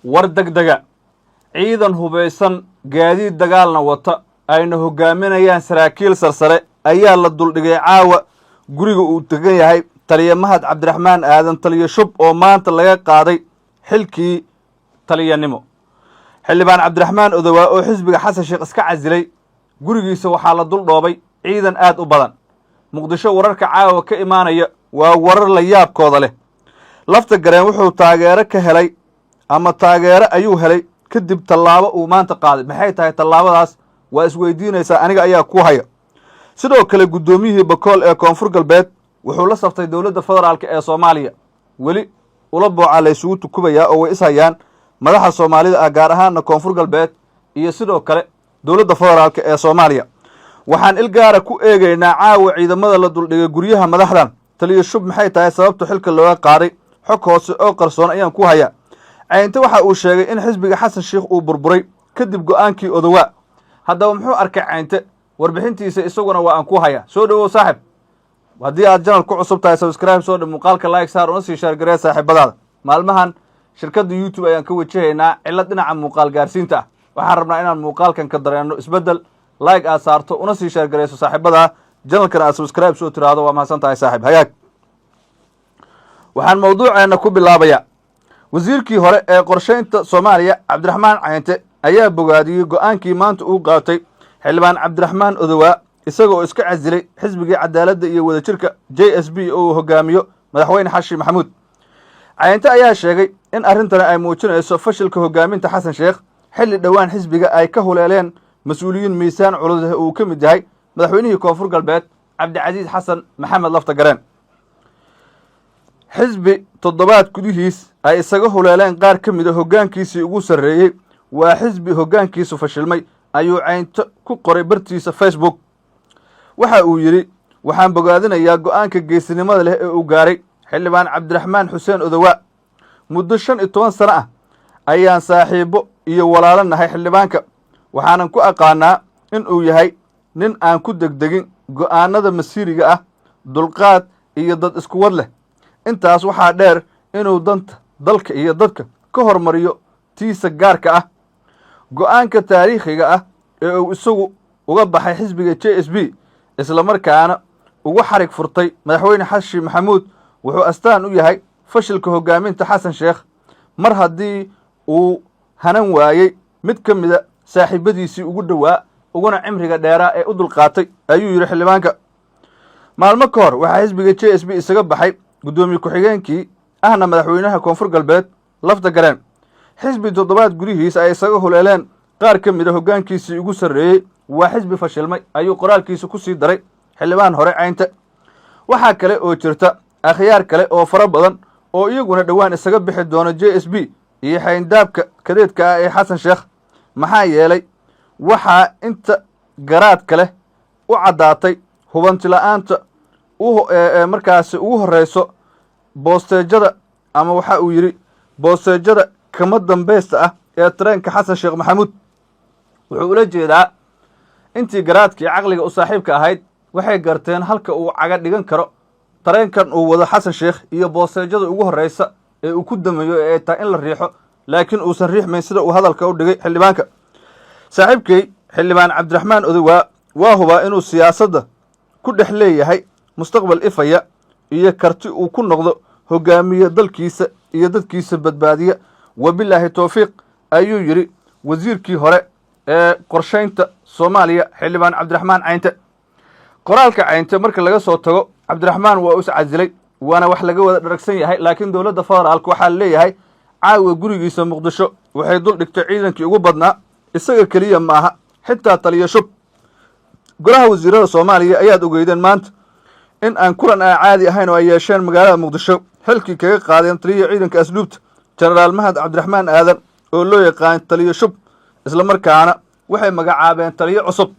war degdega ciidan hubaysan gaadiid dagaalna wata ayna hogaaminayaan saraakiil sarsare ayaa la duldhigay caawa guriga uu degan yahay taliya mahad cabdiraxmaan aadan taliya shub oo maanta laga qaaday xilkii taliyanimo xildhibaan cabdiraxmaan odowaa oo xisbiga xasan sheekh iska casilay gurigiisa waxaa la dul dhoobay ciidan aad u badan muqdisho wararka caawa ka imaanaya waa warar la yaabkooda leh lafta gareen wuxuu taageero ka helay ama taageero ayuu helay kadib tallaabo uu maanta qaaday maxay tahay tallaabadaas waa isweydiinaysaa aniga ayaa ku haya sidoo kale guddoomiyihii bakool ee koonfur galbeed wuxuu la saftay dowladda federaalk ee soomaaliya weli ula boocaa la ysugu tukubayaa oo way ishayaan madaxa soomaalida ah gaar ahaanna koonfur galbeed iyo sidoo kale dowladda federaalk ee soomaaliya waxaan il gaara ku eegaynaa caawa ciidamada la duldhigay guryaha madaxdan taliya shub maxay tahay sababta xilka looga qaaday xog hoose oo qarsoon ayaan ku hayaa caynte waxa uu sheegay in xisbiga xasan sheekh uu burburay kadib go'aankii odowaa haddaba muxuu arkay caynte warbixintiisa isaguna waa aan ku hayaa soo dhowow saaxib haddii aad janal ku cusub tahay sabscribe soo dha muuqaalka like saar una sii shaargaree saaxiibadaada maalmahan shirkadda youtube ayaan ka wajahaynaa cillad dhinaca muuqaal gaarsiinta ah waxaan rabnaa inaan muuqaalkan ka dareenno isbeddel like aad saarto una sii shaargareyso saaxiibadaa janalkana aad subscribe soo tiraahdo waa mahadsan tahay saaxiib hagaag waxaan mawduuceenna ku bilaabayaa wasiirkii hore ee qorshaynta soomaaliya cabdiraxmaan caynte ayaa bogaadiyey go'aankii maanta uu qaatay xildhibaan cabdiraxmaan odowaa isaga oo iska casilay xisbigii cadaaladda iyo wadajirka j s b oo uu hogaamiyo madaxweyne xashi maxamuud caynte ayaa sheegay in arrintani ay muujinayso fashilka hogaaminta xasan sheekh xilli dhowaan xisbiga ay ka huleeleen mas-uuliyiin miisaan culus uu ka mid yahay madaxweynihii koonfur galbeed cabdicasiis xasan maxamed lafta gareen xisbi toddobaad gudihiis ay isaga huleeleen qaar ka mid a hoggaankiisii ugu sarreeyey waa xisbi hoggaankiisu fashilmay ayuu caynto ku qoray bartiisa facebook waxa uu yidhi waxaan bogaadinayaa go'aanka geesinimada leh ee uu gaaray xildhibaan cabdiraxmaan xuseen odowaa muddo 15 sano ah ayaan saaxiibo iyo walaalo nahay xildhibaanka waxaanan ku aqaanaa in uu yahay nin aan ku degdegin go'aanada masiiriga ah dulqaad iyo dad isku wad leh intaas waxaa dheer inuu danta dalka iyo dadka ka hormariyo tiisa gaarka ah go'aanka taariikhiga ah ee uu isagu uga baxay xisbiga j s b islamarkaana ugu xarig furtay madaxweyne xashi maxamuud wuxuu astaan u yahay fashilka hoggaaminta xasan sheekh mar haddii uu hanan waayey mid ka mida saaxiibadiisii ugu dhowaa uguna cimriga dheeraa ee u dulqaatay ayuu yidhi xildhibaanka maalmo ka hor waxaa xisbiga j s b isaga baxay guddoomiye ku-xigeenkii ahna madaxweynaha koonfur galbeed lafta gareen xisbi toddobaad gudihiis ay isaga huleeleen qaar ka mid a hoggaankiisii ugu sarreeyey waa xisbi fashilmay ayuu qoraalkiisa ku sii daray xildhibaan hore caynte waxaa kale oo jirta akhyaar kale oo fara badan oo iyaguna dhowaan isaga bixi doona j s b iyo xayndaabka kadeedka ah ee xasan sheekh maxaa yeelay waxaa inta garaadka leh u caddaatay hubantila'aanta markaasi ugu horreyso boosteejada ama waxa uu yidhi boosteejada kama dambaysta ah ee tareenka xasan sheekh maxamuud wuxuu ula jeedaa intii garaadkii caqliga u saaxiibka ahayd waxay garteen halka uu caga dhigan karo tareenkan uu wado xasan sheekh iyo boosteejada ugu horreysa ee uu ku dameeyo ee ay tahay in la riixo laakiin uusan riixmayn sida uu hadalka u dhigay xildhibaanka saaxiibkay xildhibaan cabdiraxmaan odowaa waa hubaa inuu siyaasadda ku dhex leeyahay mustaqbal ifaya iyo karti uu ku noqdo hoggaamiye dalkiisa iyo dadkiisa badbaadiya wabilaahi towfiiq ayuu yidhi wasiirkii hore ee qorshaynta soomaaliya xildhibaan cabdiraxmaan caynte qoraalka caynte marka laga soo tago cabdiraxmaan waa is casilay waana wax laga wada dharagsan yahay laakiin dowladda federaalka waxaa leeyahay caawa gurigiisa muqdisho waxay dul dhigtay ciidankii ugu badnaa isaga keliya ma aha xitaa taliya shub golaha wasiirada soomaaliya ayaad ogeydeen maanta in aan kulan aan caadi ahayn oo ay yeesheen magaalada muqdisho xilkii kaga qaadeen taliya ciidanka asluubta jenaraal mahad cabdiraxmaan aadan oo loo yaqaan taliya shub islamarkaana waxay magacaabeen taliyo cusub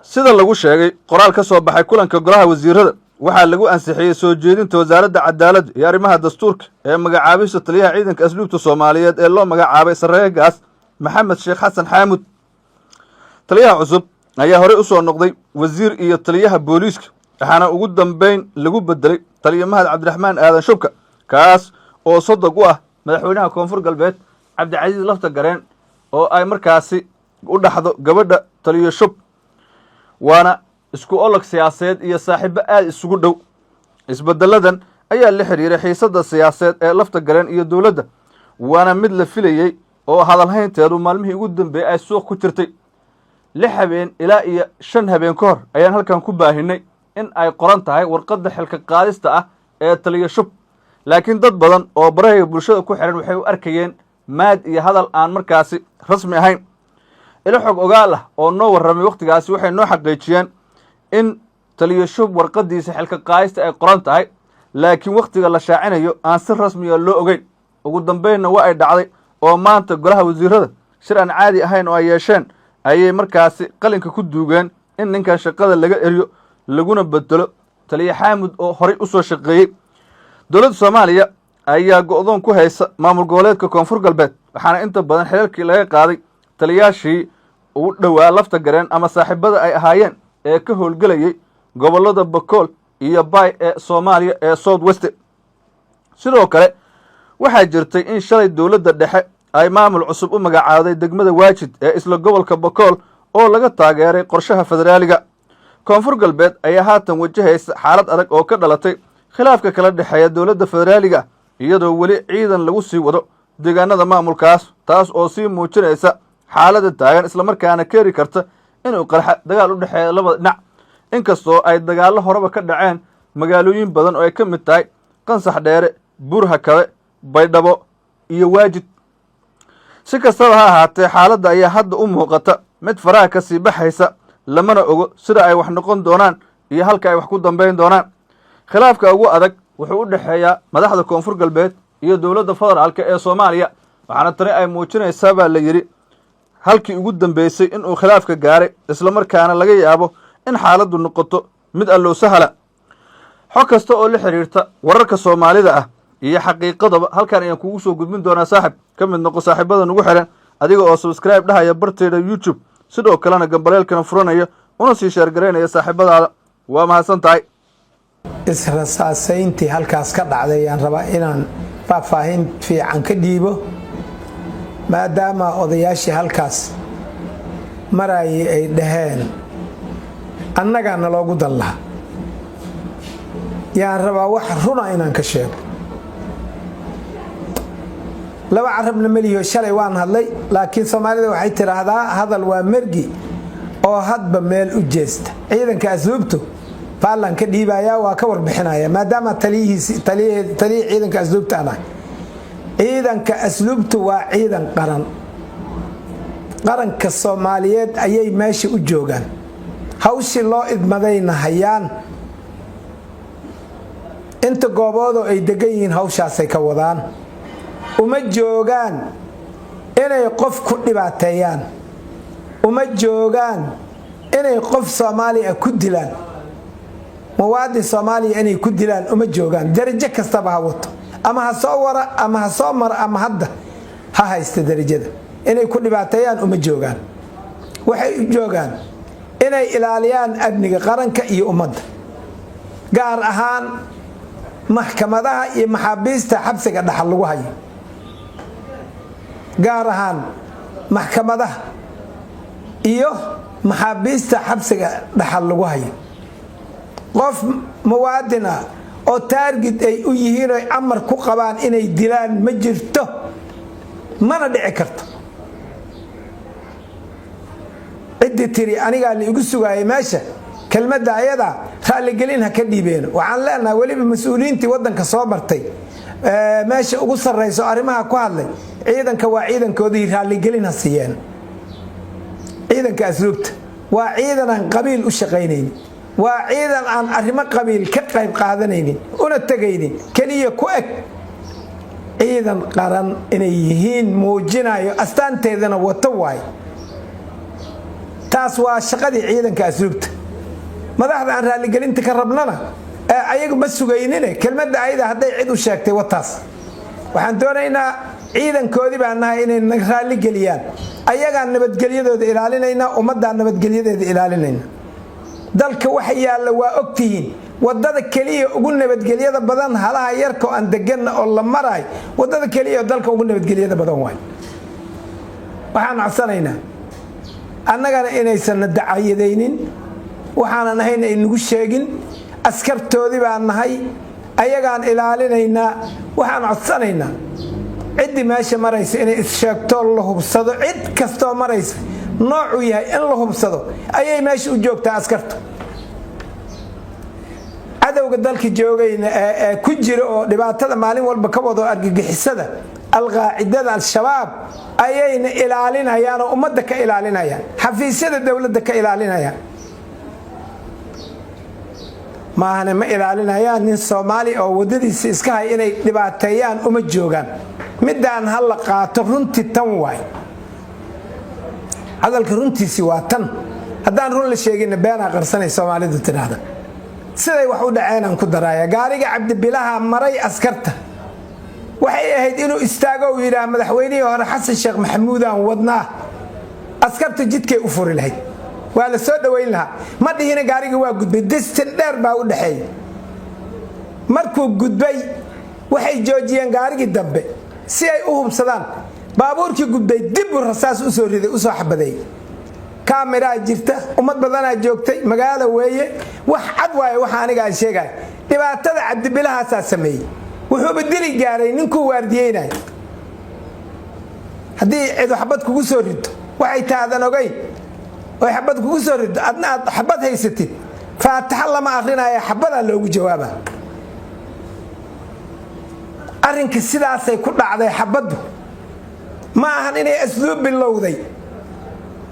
sida lagu sheegay qoraal ka soo baxay kulanka golaha wasiirada waxaa lagu ansixiyey soo jeedinta wasaaradda cadaaladda iyo arrimaha dastuurka ee magacaabista taliyaha ciidanka asluubta soomaaliyeed ee loo magacaabay sarreegaas maxamed sheekh xasan xaamud taliyaha cusub ayaa horey u soo noqday wasiir iyo taliyaha booliiska waxaana ugu dambayn lagu bedelay taliya mahad cabdiraxmaan aadan shubka kaas oo sodog u ah madaxweynaha koonfur galbeed cabdicasiis lafta gareen oo ay markaasi u dhaxdo gabadha taliyo shub waana isku olog siyaasadeed iyo saaxiibo aad isugu dhow isbedeladan ayaa la xiriiray xiisadda siyaasadeed ee lafta gareen iyo dowladda waana mid la filayey oo hadalhaynteedu maalmihii ugu dambeeyey ay suuq ku jirtay 6 habeen ilaa iyo 5 habeen ka hor ayaan halkan ku baahinay in ay qoran tahay warqadda xilka qaadista ah ee taliyo shub laakiin dad badan oo baraha bulshada ku xiran waxay u arkayeen maad iyo hadal aan markaasi rasmi ahayn ila xog ogaal ah oo noo warramay waqtigaasi waxay noo xaqiijiyeen in taliyo shub warqadiisa xilka qaadista ay qoran tahay laakiin waqtiga la shaacinayo aan si rasmi ah loo ogeyn ugu dambeynna waa ay dhacday oo maanta golaha wasiirada shir aan caadi ahayn oo ay yeesheen ayay markaasi qalinka ku duugeen in ninkan shaqada laga eriyo laguna bedelo taliyo xaamud oo horey u soo shaqeeyey dowladda Soomaaliya ayaa go'doon ku haysa maamul goboleedka koonfur galbeed waxaana inta badan xeelkii laga qaaday taliyaashii ugu dhawaa lafta gareen ama saaxiibada ay ahaayeen ee ka howlgelayay gobolada Bakool iyo Bay ee Soomaaliya ee South West sidoo kale waxaa jirtay in shalay dowladda dhexe ay maamul cusub u magacaaday degmada Waajid ee isla gobolka Bakool oo laga taageeray qorshaha federaaliga koonfur galbeed ayaa haatan wajahaysa xaalad adag oo ka dhalatay khilaafka kala dhexeeya dowladda federaaliga iyadoo weli ciidan lagu sii wado deegaanada maamulkaas taas oo sii muujinaysa xaaladda taagan isla markaana keeri karta inuu qarxa dagaal u dhexeeyo labada dhinac inkastoo ay dagaallo horeba ka dhaceen magaalooyin badan oo ay ka mid tahay Qansax Dheere Buurhakabe Baydhabo iyo Waajid si kastaba ha ahaatee xaaladda ayaa hadda u muuqata mid faraha ka sii baxaysa lamana ogo sida ay wax noqon doonaan iyo halka ay wax ku dambeyn doonaan khilaafka ugu adag wuxuu u dhexeeyaa madaxda koonfur galbeed iyo dowladda federaalka ee Soomaaliya waxaana tani ay muujinaysaa baa la yiri halkii ugu dambeysay in uu khilaafka gaaray isla markaana laga yaabo in xaaladdu noqoto mid allow sahla xog kasta oo la xiriirta wararka Soomaalida ah iyo xaqiiqadaba halkan ayaan kugu soo gudbin doonaa saaxib ka mid noqo saaxiibada nagu xiran adiga oo subscribe dhahaya barteeda YouTube sidoo kalena gambaleelkana furanaya una sii share gareynaya saaxiibadaada waa mahadsan tahay israsaasayntii halkaas ka dhacday aan rabaa inaan faahfaahin fiican ka dhiibo maadaama odayaashii halkaas marayay ay dhaheen annagaana loogu dan lahaa yaan rabaa wax runa inaan ka sheego laba carabna maliyo shalay waan hadlay laakiin Soomaalida waxay tiraahdaa hadal waa mergi oo hadba meel u jeesta ciidanka asluubtu faalan ka dhiibaya waa ka warbixinaya maadaama taliyi ciidanka asluubta ana ciidanka asluubtu waa ciidan qaranka Soomaaliyeed ayay meesha u joogaan hawshii loo idmadayna hayaan inta gooboodo ay degan yihiin hawshaasay ka wadaan uma joogaan inay qof ku dhibaateeyaan uma joogaan inay qof Soomaali ah ku dilaan muwaadin Soomaali inay ku dilaan uma joogaan darajo kastaba ha wato ama ha soo wara ama ha soo mar ama hadda ha haysta darajada inay ku dhibaateeyaan uma joogaan waxay u joogaan inay ilaaliyaan amniga qaranka iyo ummadda gaar ahaan maxkamadaha iyo maxaabiista xabsiga dhaxal lagu hayo gaar ahaan maxkamadaha iyo maxaabiista xabsiga dhaxal lagu hayo qof muwaadin ah oo target ay u yihiin oo amar ku qabaan inay dilaan ma jirto mana dhici karto ciddi tiri aniga la igu sugaayay meesha kelmadda ayada raali gelin ha ka dhiibeen waxaan leenahay waliba mas'uuliyiintii wadanka soo martay meesha ugu sareyso arrimaha ku hadlay ciidanka waa ciidankoodii raali gelin ha siiyeen ciidanka asluubta waa ciidan aan qabiil u shaqeynaynin waa ciidan aan arrimo qabiil ka qayb qaadanaynin una tagaynin kaliya ku eg ciidan qaran inay yihiin muujinayo astaanteedana wato waay taas waa shaqadii ciidanka asluubta madaxda aan raali gelinta ka rabnana ayagu ma sugaynine kelmadda ayada hadday cid u sheegtay wataas waxaan doonaynaa ciidankoodii baan nahay inay raali geliyaan ayagaan nabadgelyadooda ilaalinayna ummadda nabadgelyadeeda ilaalinayna dalka waxa yaala waa ogtihiin wadada kaliya ugu nabadgelyada badan halaha yarko aan degan oo la maray wadada kaliya dalka ugu nabadgelyada badan way waxaan codsanaynaa annagana inaysan dacayadeynin waxaan ahayn ay nagu sheegin askartoodii baan nahay ayagaan ilaalinaynaa waxaan codsanaynaa cid meesha maraysa inay isheegto la hubsado cid kasto maraysa noocu yahay in la hubsado ayay meesha u joogtaa askarta adawga dalka joogayna ku jira oo dhibaatada maalin walba ka wado argagixisada alqaacidada al-shabaab ayayna ilaalinayaan oo ummadda ka ilaalinayaan xafiisyada dawladda ka ilaalinayaan maahane ma ilaalinayaan nin Soomaali oo wadadiisa iska hay inay dhibaateeyaan uma joogan midaan hal la qaato runtii tan way hadalka runtiisi waa tan haddaan run la sheegin beena qarsanay Soomaalidu tiraahdo siday wax u dhaceen aan ku daraaya gaariga Cabdibilaha maray askarta waxay ahayd inuu istaago oo yiraahdo madaxweynihii hore Xasan Sheekh Maxamuud aan wadnaa askarta jidkay u furi lahayd waa la soo dhaweyn lahaa ma dhihina gaariga waa gudbay distan dheer baa u dhaxeeyay markuu gudbay waxay joojiyeen gaarigii dambe si ay u hubsadaan baabuurkii gudbay dib u rasaas u soo riday u soo xabaday kaamira jirta umad badan joogtay magaalo weeye wax cad waaye waxa aniga sheegay dhibaatada Cabdibilaha sameeyay wuxuu bedeli gaaray ninkuu waardiyeynay hadii cid xabad kugu soo rido waxay taadan ogay oo xabad kugu soo rido adna xabad haysatid faataxa lama aqrinaya xabada loogu jawaaba arrinka sidaas ay ku dhacday xabadu ma ahan inay asluub bilowday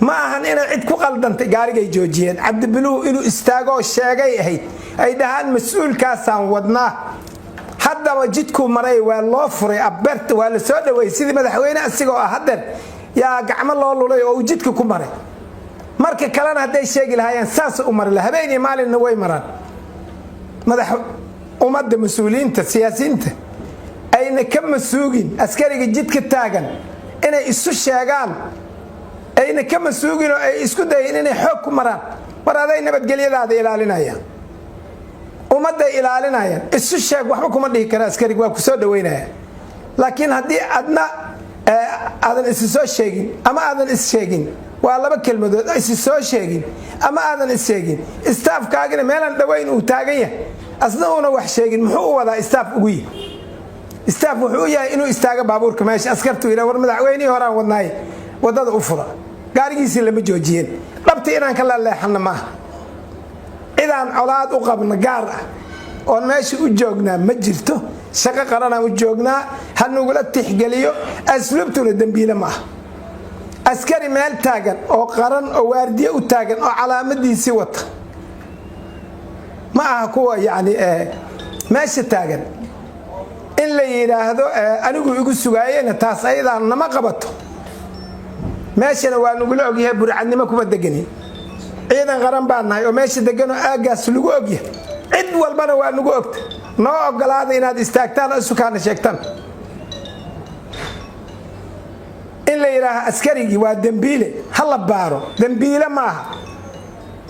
ma ahan inay cid ku qaldantay gaarigay joojiyeen Cabdibiluhu inuu istaago sheegay ahayd ay dhahaan mas'uulkaasaan wadnaa haddaba jidku maray waa loo furay abeerta waa la soo dhaweey sidii madaxweyne asigoo ah hadan yaa gacmo loo lulay oo jidka ku maray marka kalena haday sheegi lahaayeen saas u maray habeenii maalin way maraan madax ummadda mas'uuliyiinta siyaasiyiinta ayna ka masuugin askariga jidka taagan inay isu sheegaan ayna ka masuugin oo ay isku dayeen inay xoog ku maraan waraday nabadgelyadaada ilaalinayaan ummadda ilaalinayaan isu sheeg waxba kuma dhihi kara askariga waa ku soo dhaweynaya laakiin hadii adna aadan isu soo sheegin ama aadan is sheegin waa laba kelmadood isu soo sheegin ama aadan is sheegin staafkaagina meelan dhaweyn uu taagan yahay asna una wax sheegin muxuu wada staaf ugu yahay staaf wuxuu yahay inuu istaaga baabuurka meesha askartu ila war madaxweynihii hore aan wadnaay wadada u fura gaarigiisa lama joojiyeen dhabtii inaan kala leexana ma idaan colaad u qabna gaar ah oo meesha u joognaa ma jirto shaqo qaran u joognaa hanugula tixgeliyo asluubtuna dambiile ma askari meel taagan oo qaran oo waardiye u taagan oo calaamadiisi wata ma aha kuwa yaani meesha taagan in la yiraahdo anigu igu sugaayeen taas ayadaan nama qabato meeshana waa nugula ogyahay burcadnimo kuma degani ciidan qaran baan nahay oo meesha degan oo aagaas lagu ogyahay cid walbana waa nagu ogta noo ogolaada inaad istaagtaan oo sukaana sheegtaan in la yiraahdo askarigi waa dambiile hala baaro dambiile ma aha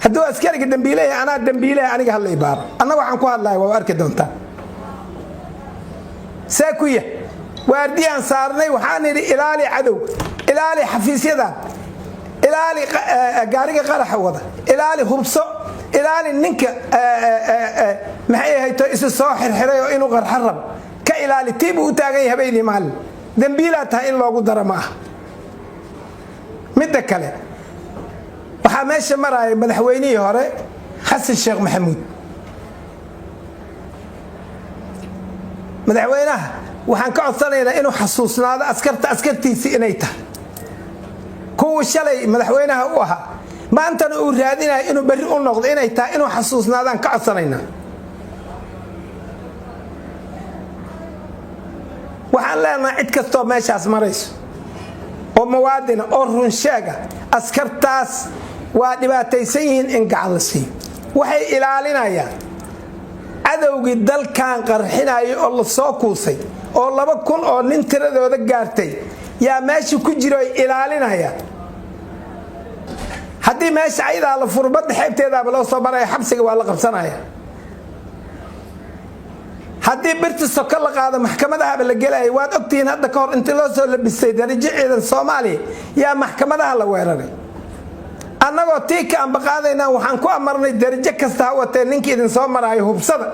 hadduu askariga dambiile ana dambiile aniga hala baaro anna waxaan ku hadlaay waa arki doontaa ساكوية وارديان صارني وحاني إلالي عدو إلالي حفيسيدا إلالي قارقة قرح وضع إلالي خبصو إلالي ننك محيه هيتو إسو صاحر حريو إنو غر حرم كإلالي تيبو تاغي هبيني مال دنبيلاتها إن لو قدر معه مدكالي وحاميش مراي مدحويني هوري حسن الشيخ محمود madaxweynaha waxaan ka codsanaynaa inuu xasuusnaado askartiisa inay tahay kuwa shalay madaxweynaha u ahaa maantana uu raadinayo inuu bari u noqdo inay tahay inuu xasuusnaadaan ka codsanaynaa waxaan leenahay cid kastoo meeshaas marayso oo muwaadin oo run sheega askartaas waa dhibaataysan yihiin in gacan la siiyo waxay ilaalinayaan adawgii dalkan qarxinayo oo la soo kuusay oo 2000 oo nin tiradooda gaartay yaa meesha ku jiro ilaalinaya hadii meesha ayda la furbad xeebteeda loo soo baray xabsiga waa la qabsanaya haddii birta soko la qaado maxkamadaha la gelay waad ogtiin hadda ka hor intii loo soo labisay darajo ciidan Soomaaliya yaa maxkamadaha la weeraray annagoo tiika aan baqaadayna waxaan ku amarnay darajo kasta ha watee ninkii idin soo maraayo hubsada